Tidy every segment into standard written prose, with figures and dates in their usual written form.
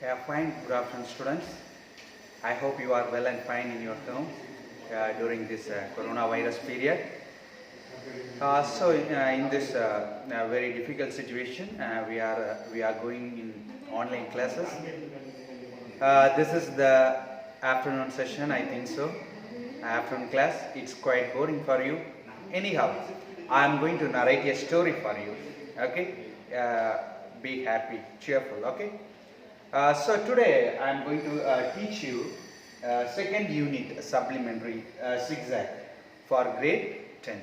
Yeah, fine. Good afternoon, students. I hope you are well and fine in your home during this coronavirus period. In this very difficult situation, we are going in online classes. This is the afternoon session, I think so. Afternoon class. It's quite boring for you. Anyhow, I am going to narrate a story for you. Okay. Be happy, cheerful. Okay. So today I am going to teach you second unit supplementary zigzag for grade 10.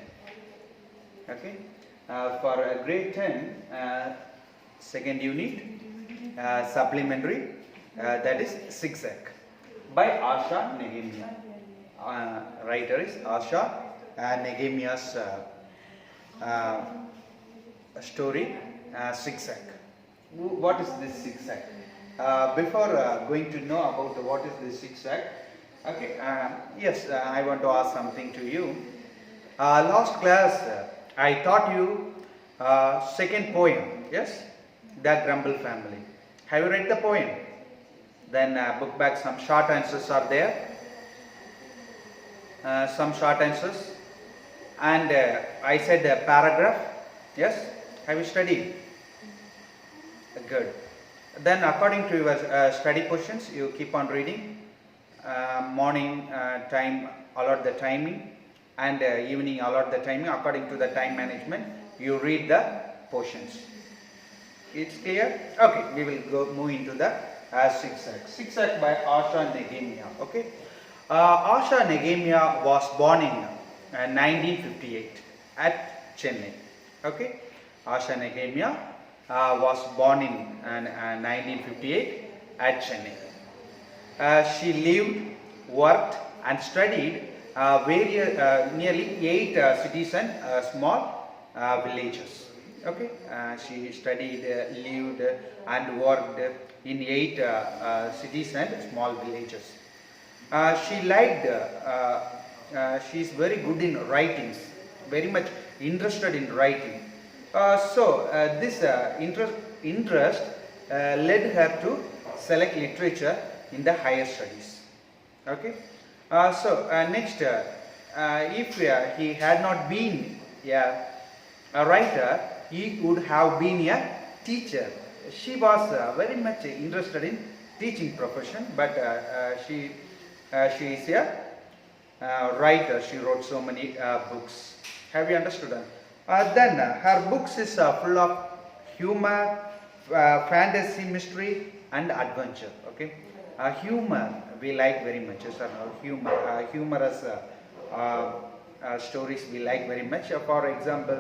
Okay, for grade 10 second unit supplementary that is zigzag by Asha Nehemiah. Writer is Asha Nehemiah's story zigzag. What is this zigzag? Before going to know about what is this zigzag, okay, yes, I want to ask something to you. Last class I taught you second poem, yes, The Grumble Family. Have you read the poem? Then book back, some short answers are there. Some short answers. And I said a paragraph, yes, have you studied? Good. Then according to your study questions, you keep on reading. Morning time, allot the timing, and evening allot the timing. According to the time management, you read the portions. It's clear? Okay, we will move into the zigzag. Zigzag by Asha Nehemiah. Okay, Asha Nehemiah was born in 1958 at Chennai. Okay, Asha Nehemiah was born in 1958 at Chennai. She lived, worked and studied nearly 8 cities and small villages. Okay, she studied, lived and worked in 8 cities and small villages. She liked, she is very good in writings, very much interested in writing. This interest led her to select literature in the higher studies. Okay. Next, if he had not been a writer, he would have been a teacher. She was very much interested in teaching profession, but she is a writer. She wrote so many books. Have you understood her? Then her books is full of humor, fantasy, mystery and adventure. Okay, humor we like very much. Humorous stories we like very much. For example,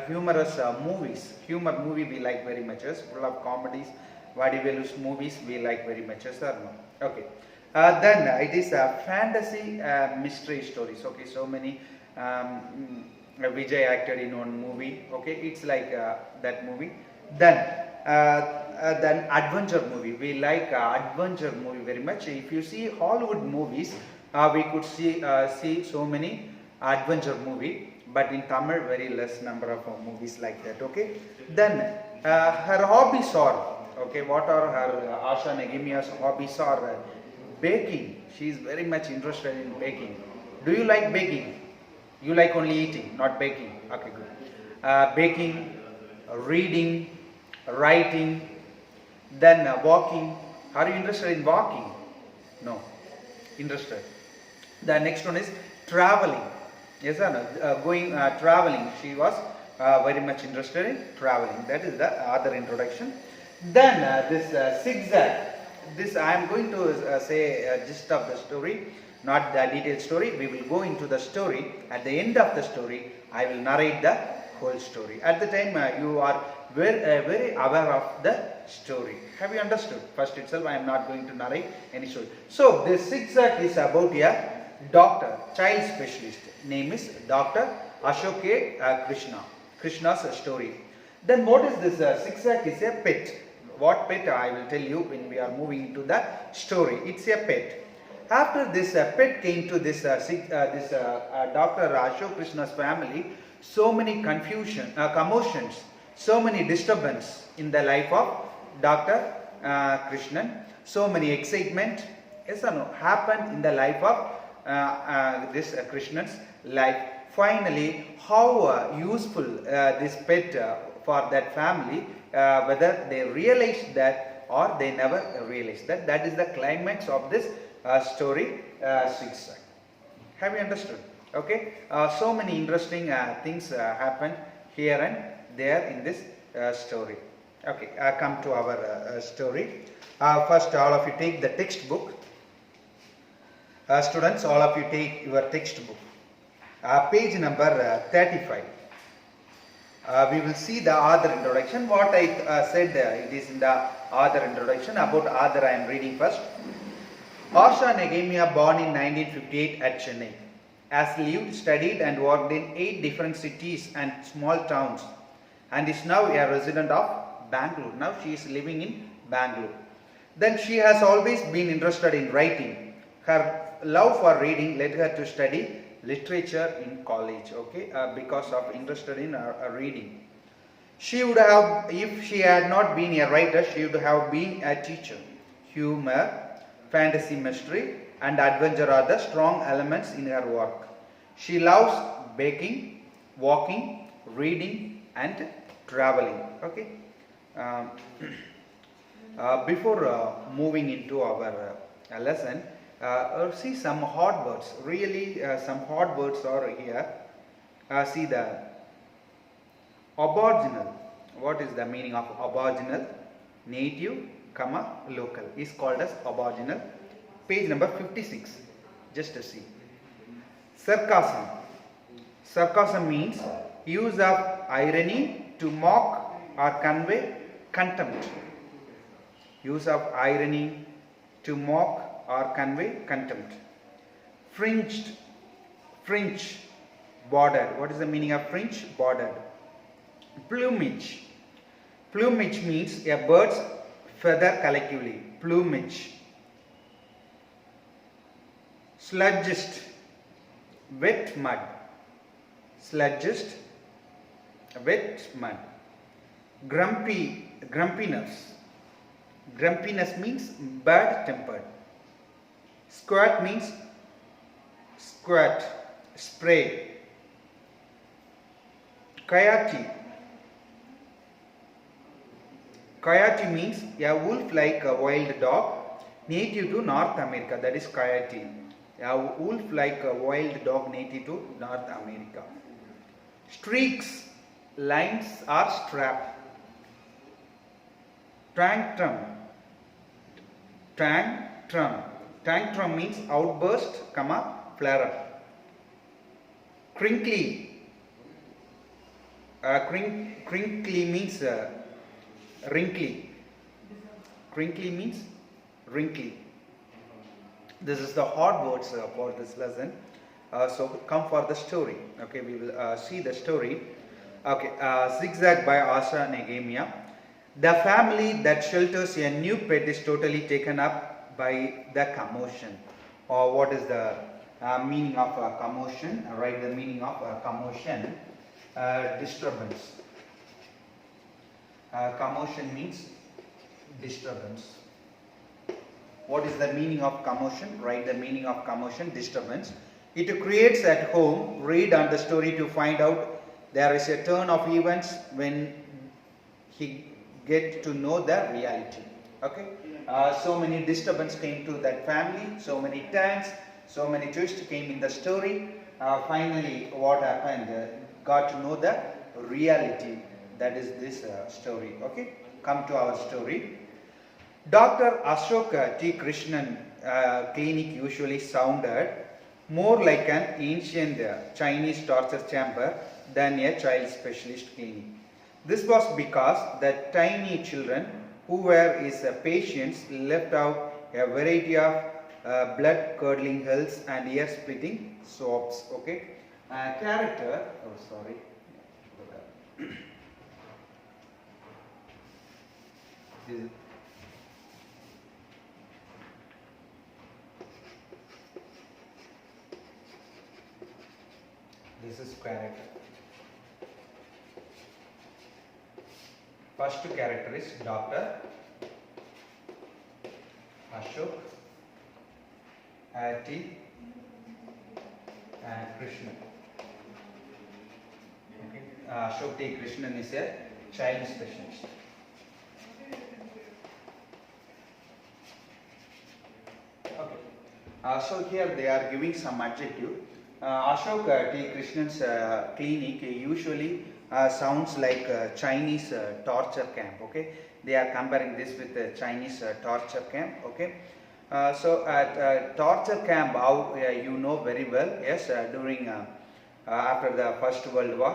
humorous movies. Humor movie we like very much. Full of comedies. Vadivelu's movies we like very much. Okay. Then it is fantasy mystery stories. Okay, so many. Vijay acted in one movie. Okay, it's like that movie. Then adventure movie. We like adventure movie very much. If you see Hollywood movies, we could see so many adventure movie, but in Tamil very less number of movies like that. Okay. Then her hobbies are, okay, what are her Asha Nehemiah's hobbies are? Baking. She is very much interested in baking. Do you like baking? You like only eating, not baking. Okay, good. Baking, reading, writing, then walking. Are you interested in walking? No. Interested. The next one is traveling. Yes or no? Going traveling. She was very much interested in traveling. That is the other introduction. Then this zigzag. This I am going to say gist of the story, not the detailed story. We will go into the story. At the end of the story, I will narrate the whole story. At the time, you are very aware of the story. Have you understood? First itself, I am not going to narrate any story. So, this zigzag is about a doctor, child specialist. Name is Dr. Ashok Krishna. Krishna's story. Then what is this zigzag? Is a pet. What pet? I will tell you when we are moving into the story. It's a pet. After this pet came to this Dr. Ashok Krishna's family, so many commotions, so many disturbance in the life of Dr. Krishnan. So many excitement, yes or no, happened in the life of this Krishnan's life. Finally, how useful this pet for that family, whether they realized that or they never realized that. That is the climax of this story 6. Have you understood? Okay. So many interesting things happened here and there in this story. Okay. Come to our story. First, all of you take the textbook. Students, all of you take your textbook. Page number 35. We will see the author introduction. What I said, it is in the author introduction. About author, I am reading first. Asha Nehemiah, born in 1958 at Chennai, has lived, studied and worked in 8 different cities and small towns, and is now a resident of Bangalore. Now she is living in Bangalore. Then she has always been interested in writing. Her love for reading led her to study literature in college, okay, because of interested in reading. She would have, if she had not been a writer, she would have been a teacher. Humor, fantasy, mystery and adventure are the strong elements in her work. She loves baking, walking, reading and traveling, okay. Before moving into our lesson, see some hard words. Really, some hard words are here. See the aboriginal. What is the meaning of aboriginal? Native, comma, local is called as aboriginal. Page number 56. Just to see. Sarcasm. Sarcasm means use of irony to mock or convey contempt. Use of irony to mock or convey contempt. Fringed, fringe, bordered. What is the meaning of fringe? Bordered. Plumage. Plumage means a bird's feather collectively. Plumage. Sludgist, wet mud. Sludgist, wet mud. Grumpy, grumpiness. Grumpiness means bad tempered. Squirt means squirt, spray. Coyote. Coyote means a wolf like a wild dog native to North America. That is coyote. A wolf like a wild dog native to North America. Streaks, lines or strap. Tantrum. Tantrum. Tantrum means outburst, comma, flare up. Crinkly. Crinkly means wrinkly. Crinkly means wrinkly. This is the hard words for this lesson. So come for the story. Okay, we will see the story. Okay, Zigzag by Asha Nehemiah. The family that shelters a new pet is totally taken up by the commotion. Or what is the meaning of commotion? Write the meaning of commotion. Disturbance. Commotion means disturbance. What is the meaning of commotion? Write the meaning of commotion, disturbance. It creates at home. Read on the story to find out there is a turn of events when he get to know the reality. Okay. So many disturbance came to that family. So many turns. So many twists came in the story. Finally, what happened? Got to know the reality. That is this story. Okay. Come to our story. Dr. Ashoka T. Krishnan clinic usually sounded more like an ancient Chinese torture chamber than a child specialist clinic. This was because the tiny children who were his patients left out a variety of blood-curdling hills and ear-splitting sobs. Okay, character. Oh, sorry. This is character. First character is Dr. Ashok, T, and Krishnan. Okay. Ashok T. Krishnan is a child specialist. Okay. So here they are giving some adjective. Ashok T. Krishnan's clinic usually sounds like Chinese torture camp. Okay, they are comparing this with the Chinese torture camp. Okay, so at torture camp, how you know very well. Yes, during after the First World War,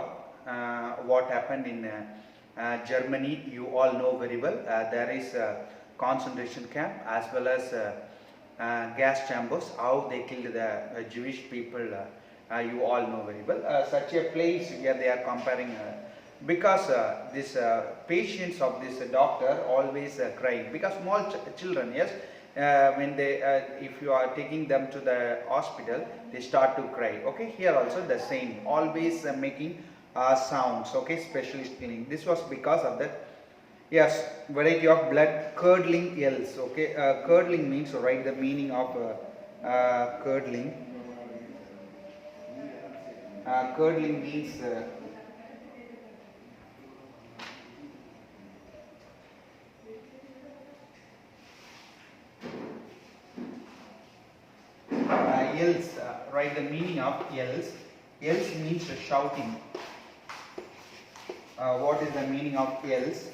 what happened in Germany, you all know very well. There is a concentration camp as well as gas chambers, how they killed the Jewish people, you all know very well. Such a place where they are comparing, because this patients of this doctor always crying, because small children, yes, when they, if you are taking them to the hospital, they start to cry. Okay, here also the same, always making sounds. Okay, specialist cleaning. This was because of that. Yes, variety of blood curdling yells. Okay, curdling means, write the meaning of curdling. Curdling means yells. Write the meaning of yells. Yells means shouting. What is the meaning of yells?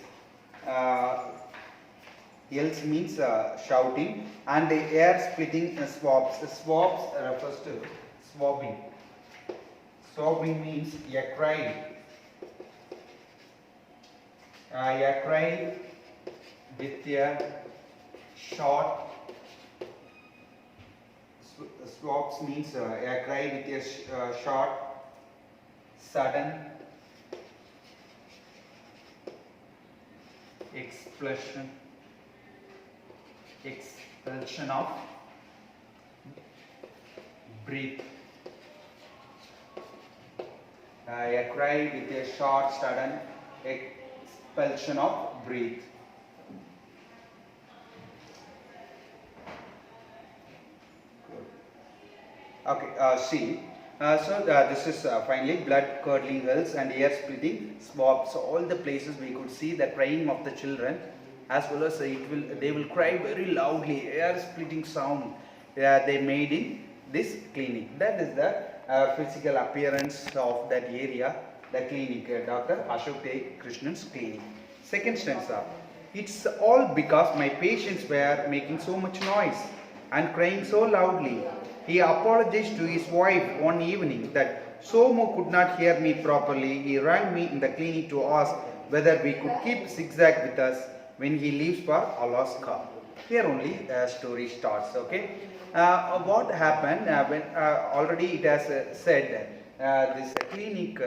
Yells means shouting, and the air splitting swabs. Swabs refers to swabbing. Swabbing means a cry. A cry with a short. Swabs means a cry with a short, sudden expulsion of breath. A cry with a short, sudden expulsion of breath. Okay, see. So this is finally blood curdling wells and air splitting swabs. So all the places we could see the crying of the children, as well as they will cry very loudly, air splitting sound they made in this clinic. That is the physical appearance of that area, the clinic, Dr. Ashok T. Krishnan's clinic. Second stanza. It's all because my patients were making so much noise and crying so loudly. He apologized to his wife one evening that Somu could not hear me properly. He rang me in the clinic to ask whether we could keep Zigzag with us when he leaves for Alaska. Here only story starts. Okay, what happened when already it has said this clinic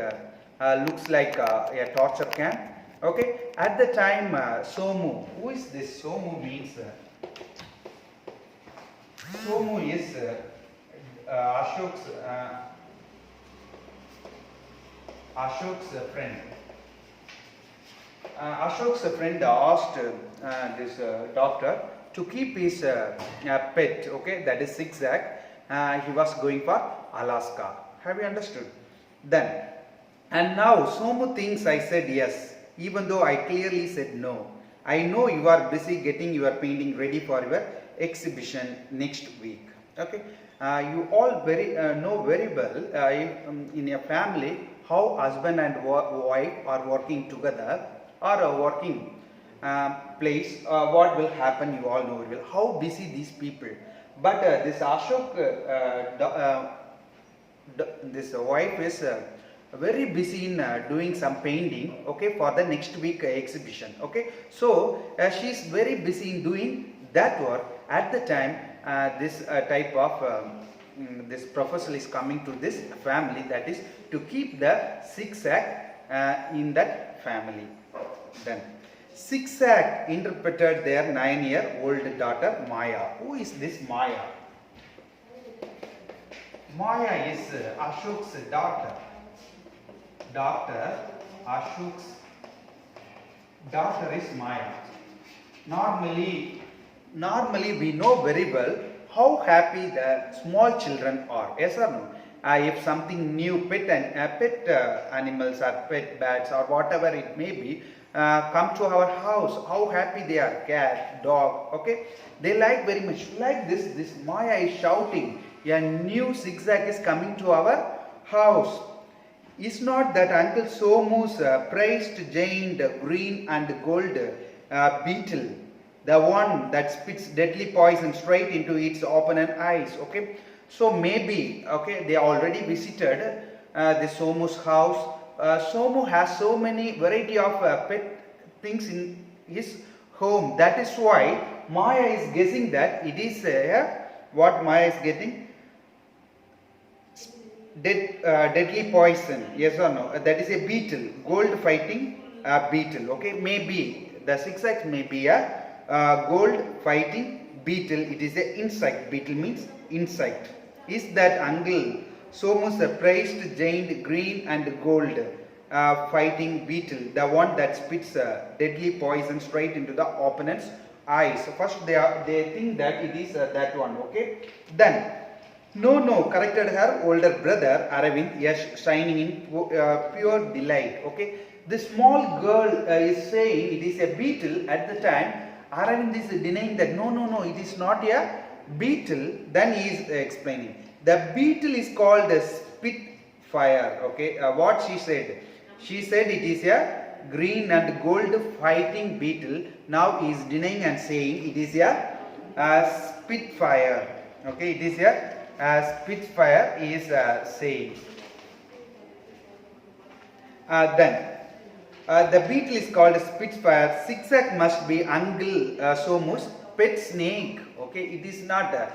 looks like a torture camp. Okay, at the time Somu, who is this? Somu means Somu is Ashok's friend. Ashok's friend asked this doctor to keep his pet, okay, that is Zigzag. He was going for Alaska. Have you understood? Then, and now Somu thinks I said yes, even though I clearly said no. I know you are busy getting your painting ready for your exhibition next week. Okay, you all know very well in a family how husband and wife are working together or a working place. What will happen? You all know very well how busy these people. But this Ashok, this wife is very busy in doing some painting. Okay, for the next week exhibition. Okay, so she is very busy in doing that work. At the time, this type of this proposal is coming to this family, that is to keep the Zigzag in that family. Then Zigzag interpreted their 9-year-old daughter Maya. Who is this Maya? Maya is Ashok's daughter. Ashok's daughter is Maya. Normally Normally we know very well how happy the small children are. Yes or no? If something new pet animals or pet bats or whatever it may be come to our house, how happy they are. Cat, dog, okay, they like very much. Like this Maya is shouting, a new zigzag is coming to our house. Is not that Uncle Somu's praised giant green and gold beetle, the one that spits deadly poison straight into its opponent eyes? Okay, so maybe, okay, they already visited the Somu's house. Somu has so many variety of pet things in his home. That is why Maya is guessing that it is what Maya is getting. Deadly poison, yes or no? That is a beetle, gold fighting beetle. Okay, maybe the zigzag may be a gold fighting beetle. It is a insect. Beetle means insect. Is that Uncle Somu's praised giant green and gold fighting beetle, the one that spits deadly poison straight into the opponent's eyes? So first they think that it is that one. Okay, then. No, corrected her older brother Aravind, yes, shining in pure delight. Okay, the small girl is saying it is a beetle. At the time, Aravind is denying that no, it is not a beetle. Then he is explaining. The beetle is called a spitfire. Okay, what she said? She said it is a green and gold fighting beetle. Now he is denying and saying it is a spitfire. Okay, it is a Spitfire is saying. Then the beetle is called Spitfire. Zigzag must be Uncle Somu's pet snake. Okay, it is not a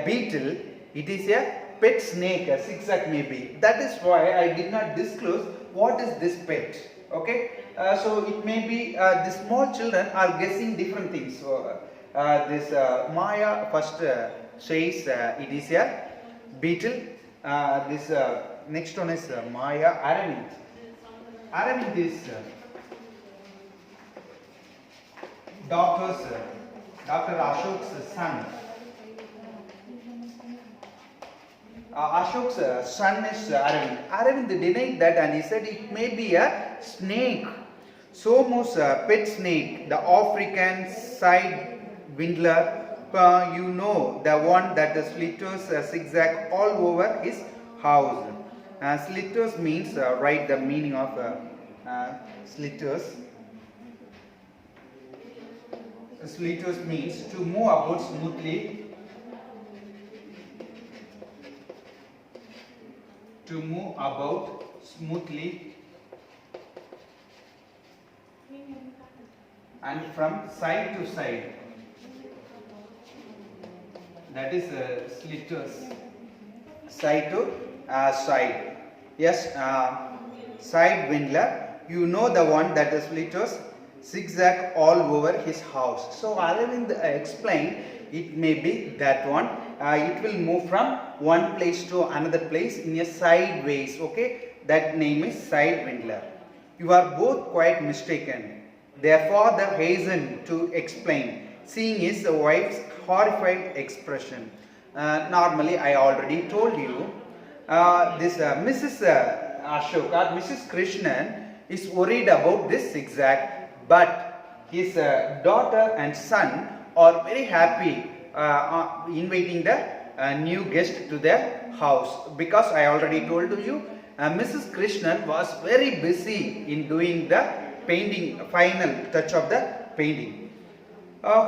beetle. It is a pet snake. A zigzag may be. That is why I did not disclose what is this pet. Okay, so it may be the small children are guessing different things. So this Maya first says it is a beetle. This next one is Maya. Aravind. Aravind is Dr. Ashok's son. Ashok's son is Aravind. Aravind denied that and he said it may be a snake. Somu's pet snake, the African side windler. You know, the one that slitters zigzag all over his house. Slitters means, write the meaning of slitters. Slitters means to move about smoothly. To move about smoothly and from side to side. That is slitters, side to side. Yes, side windler. You know the one that is slitters zigzag all over his house. So Aravind explained it may be that one. It will move from one place to another place in a sideways. Okay, that name is side windler. You are both quite mistaken. Their father hastened to explain, seeing his wife's horrified expression. Normally, I already told you, this Mrs. Ashok or Mrs. Krishnan is worried about this zigzag, but his daughter and son are very happy inviting the new guest to their house, because I already told you, Mrs. Krishnan was very busy in doing the painting, final touch of the painting.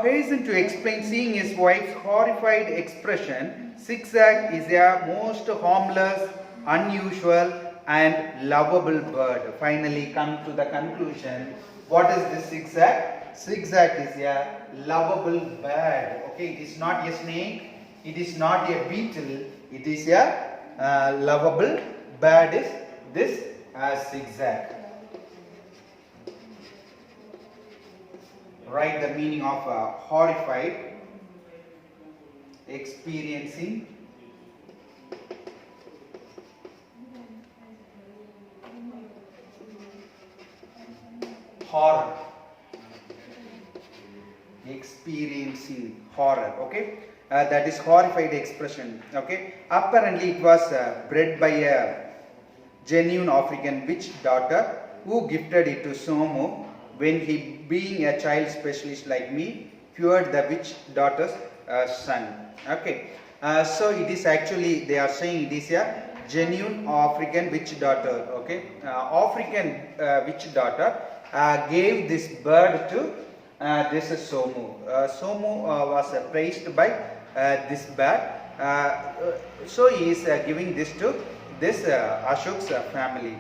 Hastened to explain, seeing his wife's horrified expression, zigzag is a most harmless, unusual and lovable bird. Finally come to the conclusion, what is this zigzag? Zigzag is a lovable bird. Okay, it is not a snake, it is not a beetle, it is a lovable bird is this zigzag. Write the meaning of horrified, experiencing horror. experiencing horror. Okay, that is horrified expression. Okay, apparently it was bred by a genuine African witch daughter who gifted it to Somu when he, being a child specialist like me, cured the witch daughter's son. Okay, so it is actually, they are saying it is a genuine African witch daughter. Okay, African witch daughter gave this bird to this is Somu. Somu was praised by this bird. So he is giving this to this Ashok's family.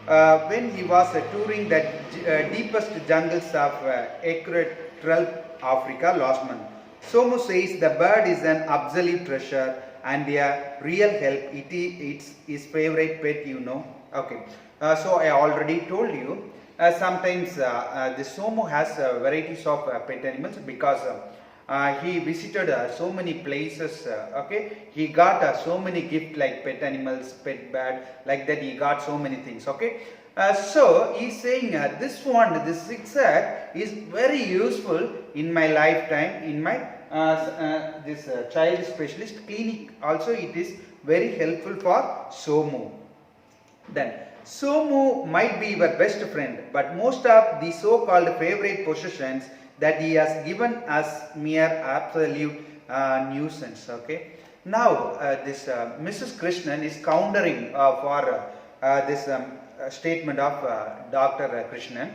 When he was touring the deepest jungles of Equatorial Africa last month, Somu says the bird is an absolute treasure and a real help. It's his favorite pet, you know. Okay, so I already told you. Sometimes the Somu has varieties of pet animals because he visited so many places. Okay, he got so many gifts like pet animals, pet bird, like that. He got so many things. Okay, so he's saying this one, this zigzag is very useful in my lifetime, in my this child specialist clinic. Also, it is very helpful for Somu. Then Somu might be your best friend, but most of the so-called favorite possessions that he has given us mere absolute nuisance. Okay. Now this Mrs. Krishnan is countering for this statement of Dr. Krishnan.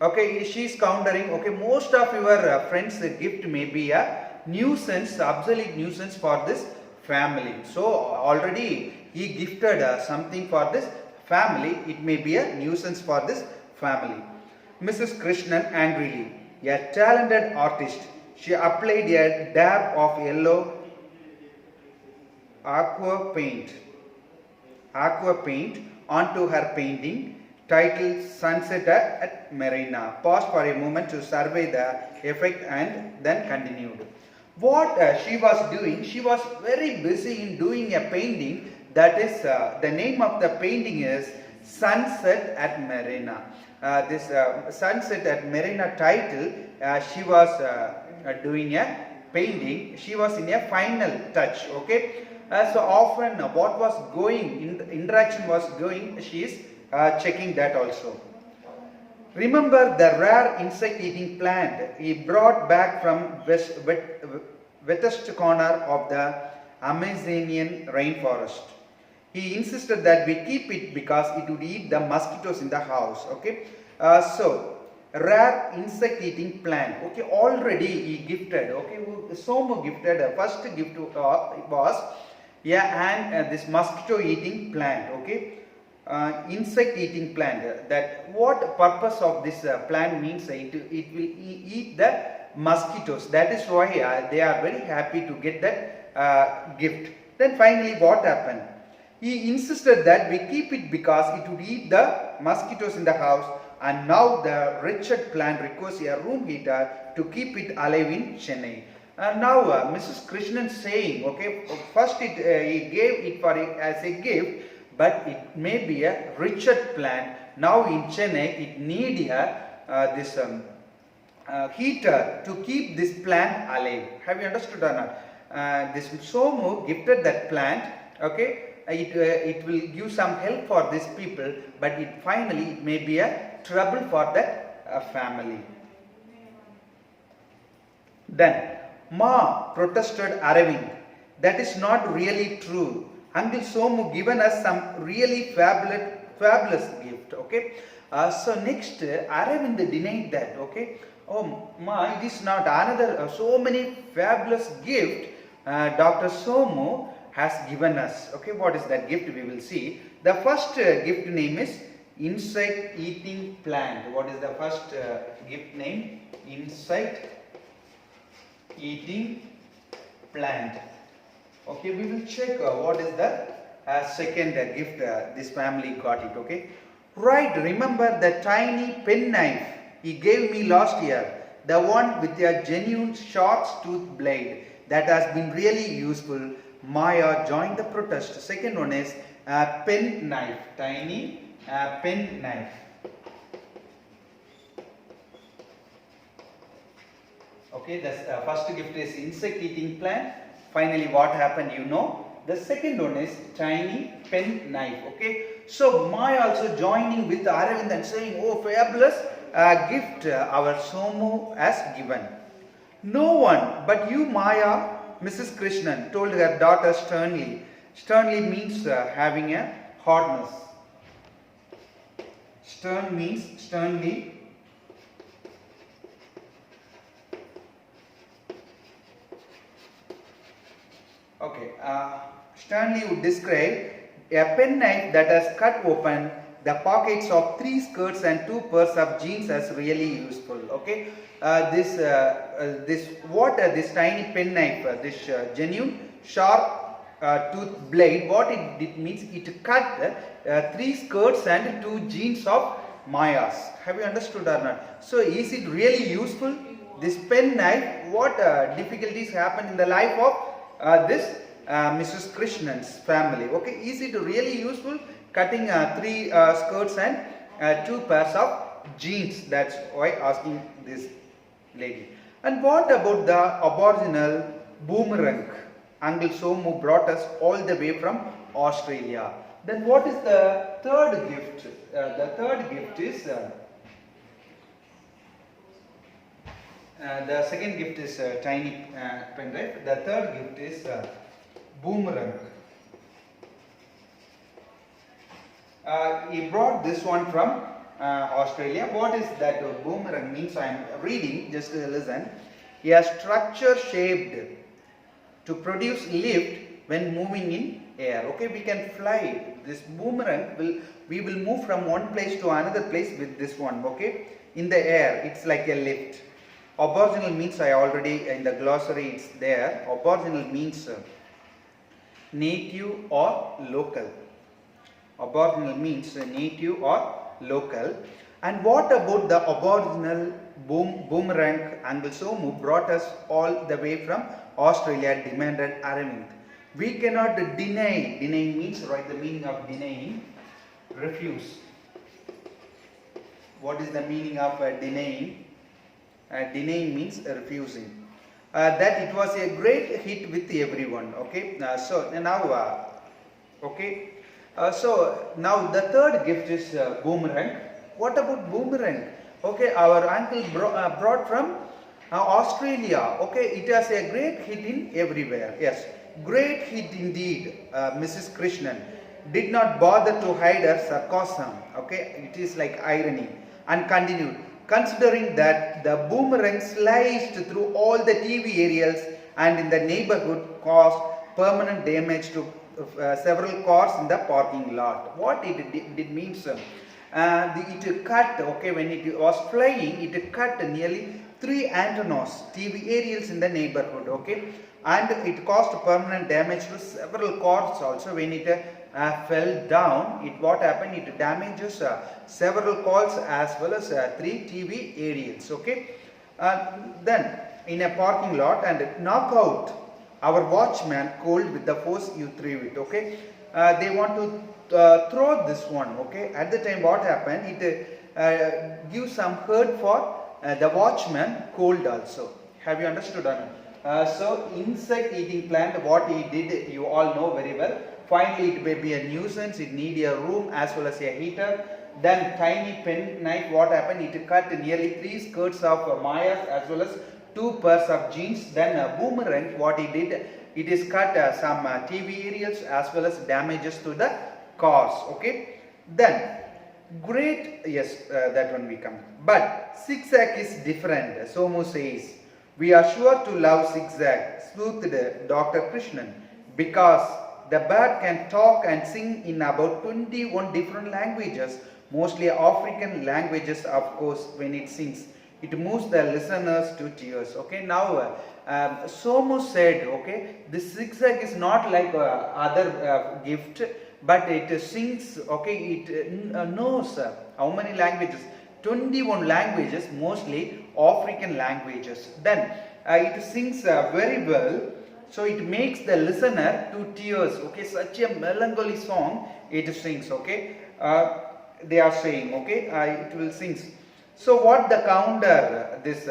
Okay, she is countering. Okay, most of your friends' gift may be a nuisance, absolute nuisance for this family. So already he gifted something for this family. It may be a nuisance for this family. Mrs. Krishnan angrily, a talented artist, she applied a dab of yellow aqua paint onto her painting titled Sunset at Marina. Paused for a moment to survey the effect and then continued. What she was doing, she was very busy in doing a painting. That is, the name of the painting is Sunset at Marina. This Sunset at Marina title, she was doing a painting. She was in a final touch. Okay, so often what was going, interaction was going, she is checking that also. Remember the rare insect-eating plant he brought back from wettest corner of the Amazonian rainforest. He insisted that we keep it because it would eat the mosquitoes in the house. Okay, so rare insect-eating plant. Okay, already he gifted. Okay, Somu gifted. First gift was and this mosquito-eating plant. Okay. Insect-eating plant. That what purpose of this plant means? It will eat the mosquitoes. That is why they are very happy to get that gift. Then finally, what happened? He insisted that we keep it because it would eat the mosquitoes in the house, and now the wretched plant requires a room heater to keep it alive in Chennai. Now Mrs. Krishnan saying, okay, first he gave it as a gift. But it may be a wretched plant. Now in Chennai, it need this heater to keep this plant alive. Have you understood or not? This Somu gifted that plant. Okay, it will give some help for these people, but it finally it may be a trouble for that family. Then Ma protested, Aravind, that is not really true. Uncle Somu given us some really fabulous gift. Okay, so next Aravind denied that. Okay, oh Ma, it is not another so many fabulous gift Dr. Somu has given us. Okay, what is that gift? We will see. The first gift name is insect eating plant. What is the first gift name? Insect eating plant. Okay, we will check what is the second gift this family got it. Okay, right, remember the tiny penknife he gave me last year, the one with a genuine sharp tooth blade that has been really useful. Maya joined the protest. Second one is pen knife, tiny pen knife. Okay, the first gift is insect eating plant. Finally, what happened, you know. The second one is tiny pen knife. Okay, so Maya also joining with Aravind and saying, oh, fabulous gift our Somu has given. No one but you, Maya, Mrs. Krishnan, told her daughter sternly. Sternly means having a hardness. Stern means sternly. Okay, Sternly would describe a penknife that has cut open the pockets of 3 skirts and 2 pairs of jeans as really useful. Okay, this tiny penknife, this genuine sharp tooth blade, what it did means it cut 3 skirts and 2 jeans of Maya's. Have you understood or not? So is it really useful? This penknife, what difficulties happen in the life of this Mrs. Krishnan's family? Okay, is it really useful? Cutting 3 skirts and 2 pairs of jeans. That's why asking this lady. And what about the aboriginal boomerang? Uncle Somu brought us all the way from Australia. Then what is the third gift? The third gift is the second gift is tiny pen drive. The third gift is boomerang. He brought this one from Australia. What is that boomerang means? I am reading, just listen. A structure shaped to produce lift when moving in air. Okay, we can fly. This boomerang we will move from one place to another place with this one. Okay, in the air, it's like a lift. Aboriginal means, I already in the glossary it's there. Aboriginal means native or local. Aboriginal means native or local. And what about the aboriginal boomerang? Uncle Somu brought us all the way from Australia, demanded Aravind. We cannot deny. Deny means, right, the meaning of denying, refuse. What is the meaning of denying? Denying means refusing. That it was a great hit with everyone. Okay, so now, okay, so now the third gift is boomerang. What about boomerang? Okay, our uncle brought from Australia. Okay, it has a great hit in everywhere. Yes, great hit indeed. Mrs. Krishnan did not bother to hide her sarcasm. Okay, it is like irony, and continued. Considering that the boomerang sliced through all the TV aerials and in the neighborhood caused permanent damage to several cars in the parking lot. What it did means, it cut, okay, when it was flying, it cut nearly 3 antennas, TV aerials in the neighborhood, okay, and it caused permanent damage to several cars also. When it fell down, what happened? It damages several cars as well as 3 TV aerials, okay. Then in a parking lot and knock out our watchman cold with the force you threw it, okay. They want to throw this one, okay. At the time what happened? It gives some hurt for the watchman cold also. Have you understood or not? So insect eating plant, what he did, you all know very well. Finally it may be a nuisance, it need a room as well as a heater. Then tiny pen knife, what happened? It cut nearly 3 skirts of Maya's as well as 2 pairs of jeans. Then a boomerang, what he did, it is cut some TV aerials as well as damages to the cars, okay. Then great, yes, that one we come. But zigzag is different. Somu says, we are sure to love zigzag, smoothed Dr. Krishnan, because the bird can talk and sing in about 21 different languages, mostly African languages, of course. When it sings, it moves the listeners to tears. Okay, now Somu said, okay, this zigzag is not like other gift, but it sings, okay, it knows how many languages? 21 languages, mostly African languages. Then it sings very well. So it makes the listener to tears. Okay, such a melancholy song it sings. Okay, they are saying. Okay, it will sing. So what the counter this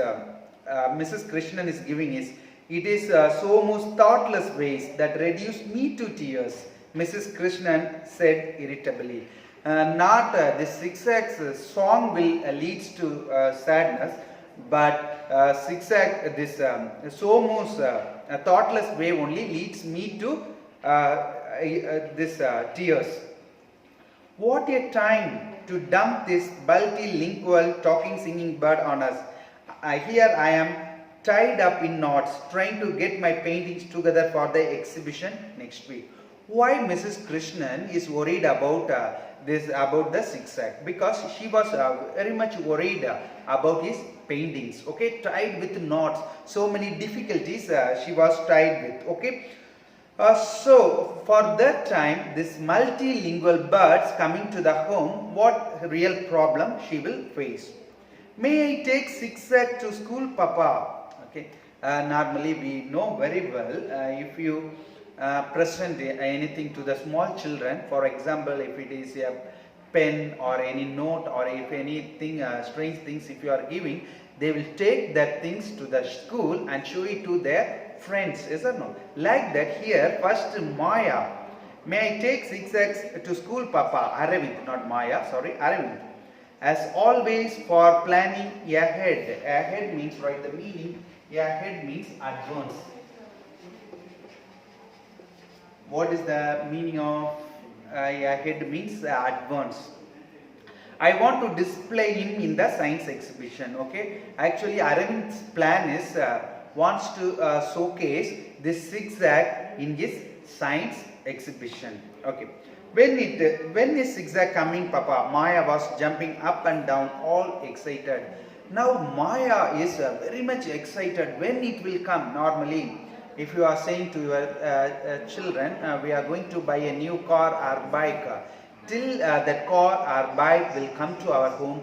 Mrs. Krishnan is giving is, it is so most thoughtless ways that reduce me to tears, Mrs. Krishnan said irritably. Not the zigzag song will leads to sadness, but zigzag this so most thoughtless way only leads me to this tears. What a time to dump this multilingual talking singing bird on us. Here I am tied up in knots trying to get my paintings together for the exhibition next week. Why Mrs. Krishnan is worried about about the zigzag? Because she was very much worried about his paintings. Okay, tied with knots, so many difficulties she was tied with. Okay. So for that time, this multilingual birds coming to the home, what real problem she will face? May I take zigzag to school, Papa? Okay. Normally we know very well if you present anything to the small children, for example, if it is a pen or any note or if anything strange things if you are giving, they will take that things to the school and show it to their friends, is or no? Like that here, first Maya, may I take zigzags to school, Papa? Aravind, not Maya, sorry, Aravind. As always for planning ahead. Ahead means, right, the meaning, ahead means advance. What is the meaning of ahead means advance. I want to display him in the science exhibition. Okay, actually Arvind's plan is wants to showcase this zigzag in his science exhibition. Okay, when is zigzag coming, Papa? Maya was jumping up and down, all excited. Now Maya is very much excited when it will come. Normally, if you are saying to your children, we are going to buy a new car or bike, till that car or bike will come to our home,